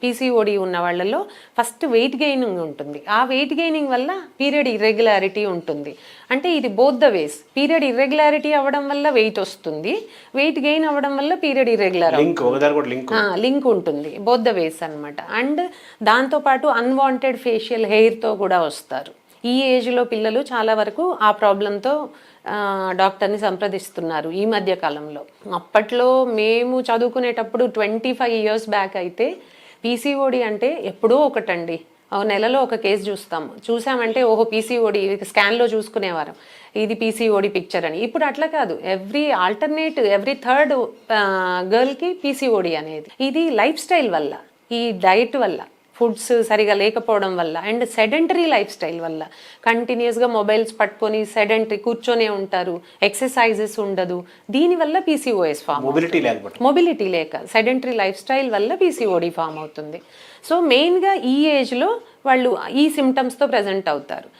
PCOD ఉన్న వాళ్ళలో first wait gaining ఉంటుంది. ఆ వెయిట్ గెయినింగ్ వల్ల పీరియడ్ ఇర్రెగ్యులారిటీ ఉంటుంది. అంటే ఇది both the ways. Period irregularity అవ్వడం వల్ల వెయిట్ వస్తుంది, వెయిట్ గెయిన్ అవ్వడం వల్ల పీరియడ్ ఇర్రెగ్యులర్ లింక్ ఉంటుంది. బోత్ ద వేస్ అనమాట. అండ్ దాంతోపాటు అన్వాంటెడ్ ఫేషియల్ హెయిర్తో కూడా వస్తారు. ఈ ఏజ్లో పిల్లలు చాలా వరకు ఆ ప్రాబ్లంతో డాక్టర్ని సంప్రదిస్తున్నారు ఈ మధ్య కాలంలో. అప్పట్లో మేము చదువుకునేటప్పుడు 25 years బ్యాక్ అయితే పీసీఓడి అంటే ఎప్పుడో ఒకటండి. నెలలో ఒక కేసు చూసామంటే ఓహో పీసీఓడి స్కాన్లో చూసుకునేవారు, ఇది పీసీఓడి పిక్చర్ అని. ఇప్పుడు అట్లా కాదు, ఎవ్రీ థర్డ్ గర్ల్కి పీసీఓడి అనేది. ఇది లైఫ్ స్టైల్ వల్ల, ఈ డైట్ వల్ల, ఫుడ్స్ సరిగా లేకపోవడం వల్ల, అండ్ సెడెంటరీ లైఫ్ స్టైల్ వల్ల. కంటిన్యూస్గా మొబైల్స్ పట్టుకొని కూర్చొనే ఉంటారు, ఎక్సర్సైజెస్ ఉండదు. దీనివల్ల పీసీఓఎస్ ఫామ్, మొబిలిటీ లేక సెడెంటరీ లైఫ్ స్టైల్ వల్ల పీసీఓడి ఫామ్ అవుతుంది. సో మెయిన్గా ఈ ఏజ్లో వాళ్ళు ఈ సిమ్టమ్స్తో ప్రజెంట్ అవుతారు.